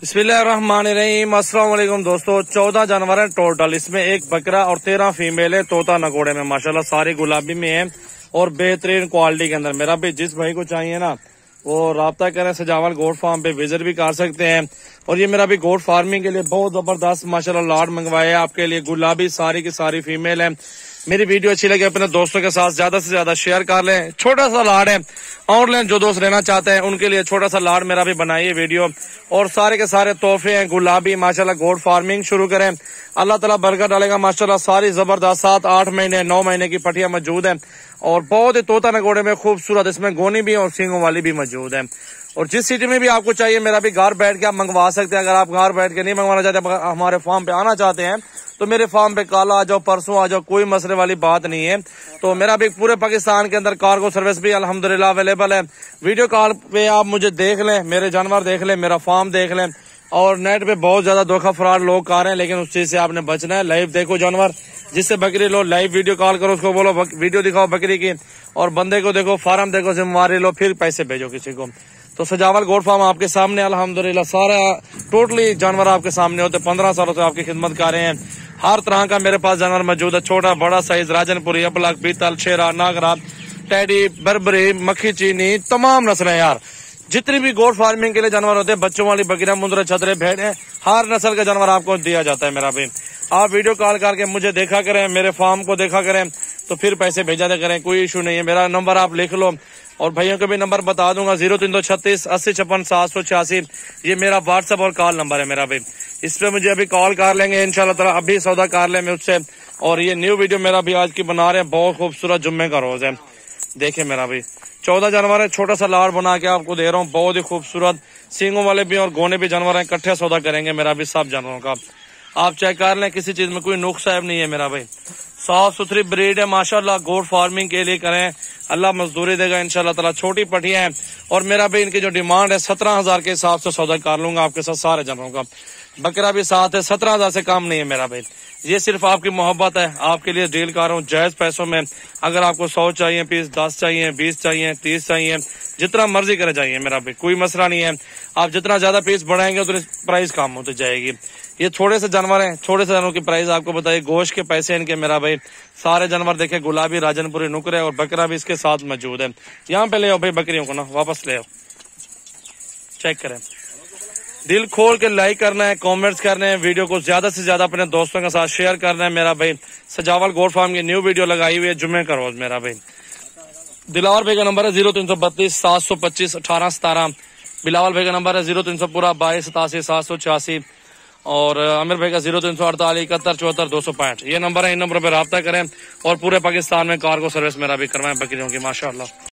बिस्मिल्लाहिर्रहमानिर्रहीम। अस्सलाम वालेकुम दोस्तों। 14 जानवर है टोटल, इसमें एक बकरा और 13 फीमेल है तोता नगोड़े में। माशाल्लाह सारी गुलाबी में है और बेहतरीन क्वालिटी के अंदर। मेरा भी जिस भाई को चाहिए ना वो राब्ता करें, सजावल गोट फार्म पे विजिट भी कर सकते हैं। और ये मेरा भी गोट फार्मिंग के लिए बहुत जबरदस्त माशाल्लाह लाड मंगवाए है आपके लिए। गुलाबी सारी की सारी फीमेल है। मेरी वीडियो अच्छी लगे अपने दोस्तों के साथ ज्यादा से ज्यादा शेयर कर लें। छोटा सा लाड है, ऑनलाइन जो दोस्त लेना चाहते हैं उनके लिए छोटा सा लाड मेरा भी बनाइए वीडियो। और सारे के सारे तोहफे हैं गुलाबी माशाल्लाह। गोट फार्मिंग शुरू करें, अल्लाह ताला बरकत डालेगा माशाल्लाह। सारी जबरदस्त 7-8 महीने 9 महीने की पटिया मौजूद है और बहुत ही तोता नगोड़े में खूबसूरत, इसमें गोनी भी और सींगों वाली भी मौजूद है। और जिस सिटी में भी आपको चाहिए मेरा भी घर बैठ के आप मंगवा सकते हैं। अगर आप घर बैठ के नहीं मंगवाना चाहते, हमारे फार्म पे आना चाहते हैं तो मेरे फार्म पे कल आ जाओ, परसों आ जाओ, कोई मसले वाली बात नहीं है। तो मेरा भी पूरे पाकिस्तान के अंदर कार्गो सर्विस भी अल्हम्दुलिल्लाह अवेलेबल है। वीडियो कॉल पे आप मुझे देख लें, मेरे जानवर देख लें, मेरा फार्म देख लें। और नेट पे बहुत ज्यादा धोखा फ्रॉड लोग कर रहे हैं, लेकिन उस चीज से आपने बचना है। लाइव देखो जानवर, जिससे बकरी लो, लाइव वीडियो कॉल करो, उसको बोलो वीडियो दिखाओ बकरी की, और बंदे को देखो, फार्म देखो, जिम्मेवारी लो, फिर पैसे भेजो किसी को। तो सजावल गोट फार्म आपके सामने अल्हम्दुलिल्लाह सारा टोटली जानवर आपके सामने होते। 15 सालों से आपकी खिदमत कर रहे हैं। हर तरह का मेरे पास जानवर मौजूद है, छोटा बड़ा साइज, राजनपुरी, अबलग, बीतल, शेरा, नागरा, टैडी, बरबरी, मक्खी चीनी, तमाम नस्लें यार। जितनी भी गोट फार्मिंग के लिए जानवर होते हैं, बच्चों वाली बकरियां, मुंदरे, छतरे, भेड़े, हर नस्ल का जानवर आपको दिया जाता है। मेरा भी आप वीडियो कॉल करके मुझे देखा करें, मेरे फार्म को देखा करें, तो फिर पैसे भेजा करें, कोई इशू नहीं है। मेरा नंबर आप लिख लो और भैया को भी नंबर बता दूंगा, 0336 80 56 786। ये मेरा व्हाट्सएप और कॉल नंबर है मेरा भी। इस पे मुझे अभी कॉल कर लेंगे इंशाल्लाह ताला, अभी सौदा कर ले मुझसे। और ये न्यू वीडियो मेरा भी आज की बना रहे हैं, बहुत खूबसूरत जुम्मे का रोज है। देखे मेरा भी 14 जानवर है, छोटा सा लाड़ बना के आपको दे रहा हूँ, बहुत ही खूबसूरत। सींगों वाले भी और गोने भी जानवर हैं, इकट्ठे सौदा करेंगे मेरा भी सब जानवरों का। आप चेक कर लें, किसी चीज में कोई नुक्स साहब नहीं है मेरा भाई। साफ सुथरी ब्रीड है माशाल्लाह। गोट फार्मिंग के लिए करें, अल्लाह मजदूरी देगा इंशाल्लाह ताला। छोटी पटिया है और मेरा भी इनकी जो डिमांड है 17,000 के हिसाब से सौदा कर लूंगा आपके साथ सारे जानवरों का। बकरा भी साथ है, 17,000 से कम नहीं है मेरा भाई। ये सिर्फ आपकी मोहब्बत है, आपके लिए डील कर रहा हूँ जायज पैसों में। अगर आपको 100 चाहिए पीस, 10 चाहिए, 20 चाहिए, 30 चाहिए, जितना मर्जी करे चाहिए मेरा भी, कोई मसला नहीं है। आप जितना ज्यादा पीस बढ़ाएंगे उतनी प्राइस कम होती जाएगी। ये थोड़े से जानवर हैं, थोड़े से जानवरों की प्राइस आपको बताइए। गोश्त के पैसे इनके मेरा भाई। सारे जानवर देखे, गुलाबी, राजनपुरी, नुकरे और बकरा भी इसके साथ मौजूद है। यहाँ पे ले आओ भाई बकरियों को ना, वापस ले आओ, चेक करें। दिल खोल के लाइक करना है, कमेंट्स करने हैं, वीडियो को ज्यादा से ज्यादा अपने दोस्तों के साथ शेयर करना है मेरा भाई। सजावल गोट फार्म की न्यू वीडियो लगाई हुई है जुम्मे का रोज मेरा भाई। दिलावर भाई का नंबर है 0332 725 1817। बिलावल भाई का नंबर है 0300 पूरा 22 87 786। और आमिर भाई का 0348 71 74 265। ये नंबर है, इन नंबरों पर रब्ता करें और पूरे पाकिस्तान में कार्गो सर्विस मेरा भी करवाएं बकरियों की माशाल्लाह।